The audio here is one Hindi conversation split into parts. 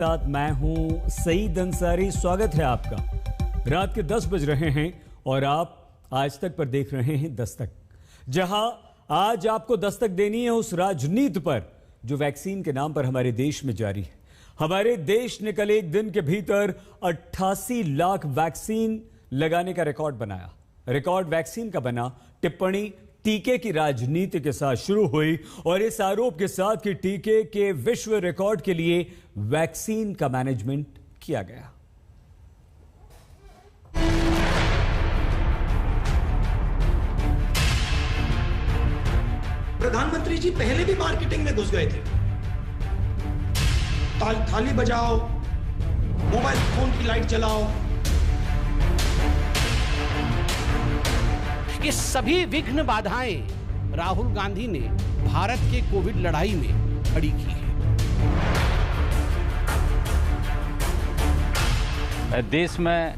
साथ मैं हूं सईद अंसारी। स्वागत है आपका। रात के 10 बज रहे हैं और आप आज तक पर देख रहे हैं दस्तक, जहां आज आपको दस्तक देनी है उस राजनीति पर जो वैक्सीन के नाम पर हमारे देश में जारी है। हमारे देश ने कल एक दिन के भीतर 88 लाख वैक्सीन लगाने का रिकॉर्ड बनाया। रिकॉर्ड वैक्सीन का बना, टिप्पणी टीके की राजनीति के साथ शुरू हुई और इस आरोप के साथ कि टीके के विश्व रिकॉर्ड के लिए वैक्सीन का मैनेजमेंट किया गया। प्रधानमंत्री जी पहले भी मार्केटिंग में घुस गए थे। थाली बजाओ, मोबाइल फोन की लाइट जलाओ। ये सभी विघ्न बाधाएं राहुल गांधी ने भारत के कोविड लड़ाई में खड़ी की है। देश में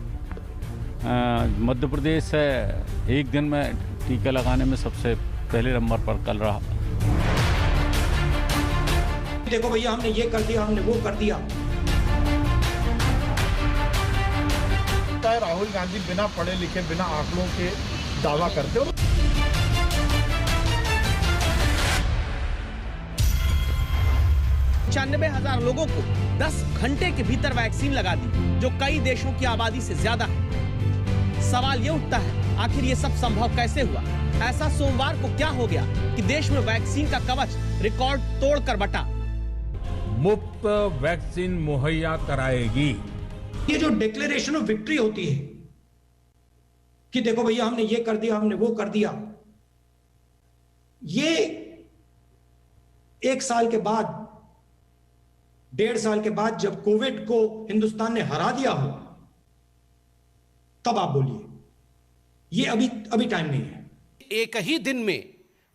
मध्य प्रदेश है एक दिन में टीका लगाने में सबसे पहले नंबर पर कल रहा। देखो भैया, हमने ये कर दिया, हमने वो कर दिया। राहुल गांधी बिना पढ़े लिखे, बिना आंकड़ों के दावा करते हो। 95,000 लोगों को 10 घंटे के भीतर वैक्सीन लगा दी, जो कई देशों की आबादी से ज्यादा है। सवाल ये उठता है, आखिर ये सब संभव कैसे हुआ? ऐसा सोमवार को क्या हो गया कि देश में वैक्सीन का कवच रिकॉर्ड तोड़कर बटा? मुफ्त वैक्सीन मुहैया कराएगी। ये जो डिक्लेरेशन ऑफ विक्ट्री होती है कि देखो भैया, हमने ये कर दिया, हमने वो कर दिया, ये 1 साल के बाद, 1.5 साल के बाद जब कोविड को हिंदुस्तान ने हरा दिया हो, तब आप बोलिए। ये अभी टाइम नहीं है। एक ही दिन में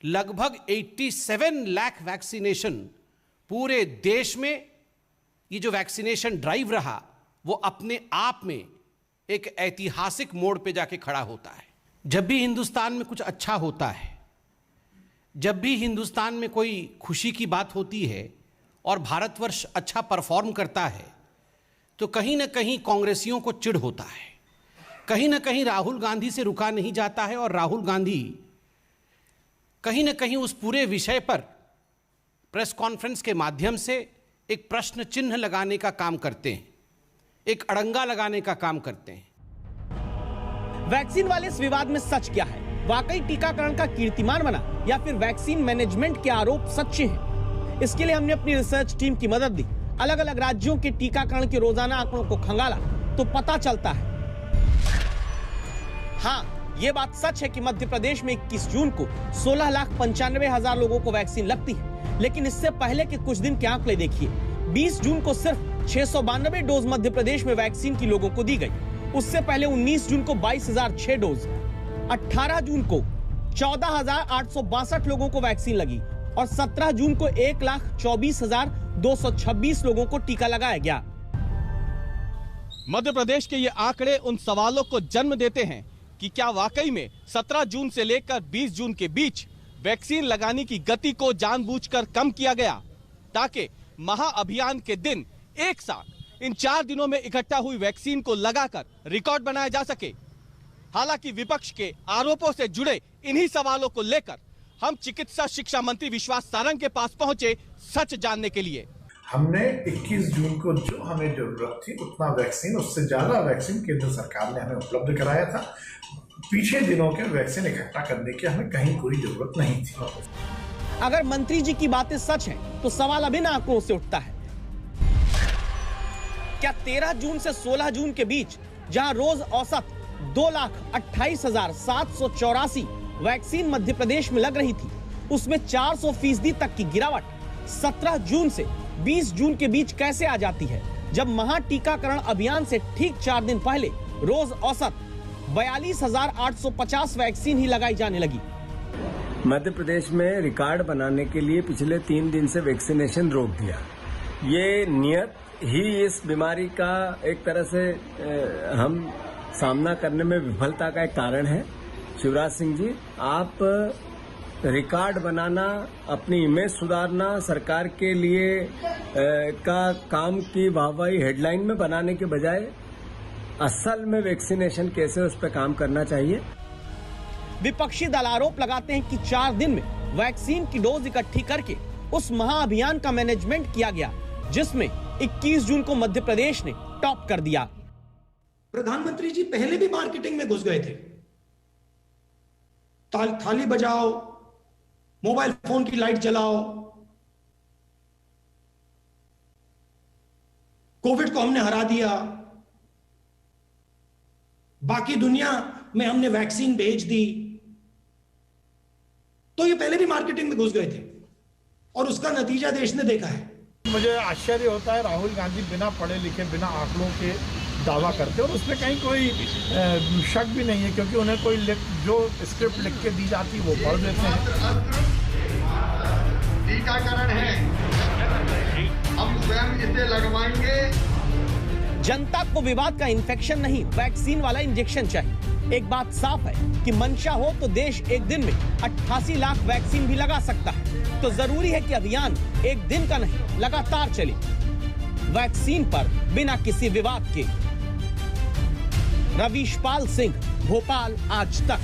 लगभग 87 लाख वैक्सीनेशन पूरे देश में। ये जो वैक्सीनेशन ड्राइव रहा वो अपने आप में एक ऐतिहासिक मोड़ पे जाके खड़ा होता है। जब भी हिंदुस्तान में कुछ अच्छा होता है, जब भी हिंदुस्तान में कोई खुशी की बात होती है और भारतवर्ष अच्छा परफॉर्म करता है, तो कहीं ना कहीं कांग्रेसियों को चिढ़ होता है। कहीं ना कहीं राहुल गांधी से रुका नहीं जाता है और राहुल गांधी कहीं ना कहीं उस पूरे विषय पर प्रेस कॉन्फ्रेंस के माध्यम से एक प्रश्न चिन्ह लगाने का काम करते हैं, एक अड़ंगा लगाने का काम करते हैं। वैक्सीन वाले इस विवाद में सच क्या है? वाकई टीकाकरण का कीर्तिमान बना या फिर वैक्सीन मैनेजमेंट के आरोप सच्चे हैं? इसके लिए हमने अपनी रिसर्च टीम की मदद ली। अलग अलग राज्यों के टीकाकरण के रोजाना आंकड़ों को खंगाला तो पता चलता है, हाँ, ये बात सच है कि मध्य प्रदेश में 21 जून को 16,95,000 लोगों को वैक्सीन लगती है। लेकिन इससे पहले के कुछ दिन के आंकड़े देखिए। 20 जून को सिर्फ 692 डोज मध्य प्रदेश में वैक्सीन की लोगों को दी गई। उससे पहले 19 जून को 22,006 डोज, 18 जून को 14,862 लोगों को वैक्सीन लगी और 17 जून को 1,24,226 लोगों को टीका लगाया गया। मध्य प्रदेश के ये आंकड़े उन सवालों को जन्म देते हैं कि क्या वाकई में 17 जून से लेकर 20 जून के बीच वैक्सीन लगाने की गति को जानबूझकर कम किया गया ताकि महाअभियान के दिन एक साथ इन 4 दिनों में इकट्ठा हुई वैक्सीन को लगाकर रिकॉर्ड बनाया जा सके। हालांकि विपक्ष के आरोपों से जुड़े इन्हीं सवालों को लेकर हम चिकित्सा शिक्षा मंत्री विश्वास सारंग के पास पहुंचे सच जानने के लिए। हमने 21 जून को जो हमें जरूरत थी उतना वैक्सीन, उससे ज्यादा वैक्सीन केंद्र सरकार ने हमें उपलब्ध कराया था। पीछे दिनों के वैक्सीन इकट्ठा करने की हमें कहीं कोई जरूरत नहीं थी। अगर मंत्री जी की बातें सच हैं, तो सवाल अब इन आंकड़ों से उठता है। क्या 13 जून से 16 जून के बीच जहां रोज औसत 2,28,784 वैक्सीन मध्य प्रदेश में लग रही थी, उसमें 400% तक की गिरावट 17 जून से 20 जून के बीच कैसे आ जाती है, जब महा टीकाकरण अभियान से ठीक 4 दिन पहले रोज औसत 42,850 वैक्सीन ही लगाई जाने लगी। मध्य प्रदेश में रिकॉर्ड बनाने के लिए पिछले 3 दिन से वैक्सीनेशन रोक दिया। ये नियत ही इस बीमारी का एक तरह से हम सामना करने में विफलता का एक कारण है। शिवराज सिंह जी, आप रिकॉर्ड बनाना, अपनी इमेज सुधारना, सरकार के लिए का काम की वाहवाही हेडलाइन में बनाने के बजाय असल में वैक्सीनेशन कैसे उस पर काम करना चाहिए। विपक्षी दल आरोप लगाते हैं कि 4 दिन में वैक्सीन की डोज इकट्ठी करके उस महाअभियान का मैनेजमेंट किया गया जिसमें 21 जून को मध्य प्रदेश ने टॉप कर दिया। प्रधानमंत्री जी पहले भी मार्केटिंग में घुस गए थे। थाली बजाओ, मोबाइल फोन की लाइट जलाओ, कोविड को हमने हरा दिया, बाकी दुनिया में हमने वैक्सीन भेज दी। तो ये पहले भी मार्केटिंग में घुस गए थे और उसका नतीजा देश ने देखा है। मुझे आश्चर्य होता है राहुल गांधी बिना पढ़े लिखे, बिना आंकड़ों के दावा करते और उसमें कहीं कोई शक भी नहीं है, क्योंकि उन्हें कोई जो स्क्रिप्ट लिख के दी जाती वो पढ़ लेते हैं। टीकाकरण है, हम स्वयं इसे लगवाएंगे। जनता को विवाद का इन्फेक्शन नहीं, वैक्सीन वाला इंजेक्शन चाहिए। एक बात साफ है कि मंशा हो तो देश एक दिन में 88 लाख वैक्सीन भी लगा सकता है। तो जरूरी है कि अभियान एक दिन का नहीं, लगातार चले, वैक्सीन पर बिना किसी विवाद के। रवीश पाल सिंह, भोपाल, आज तक।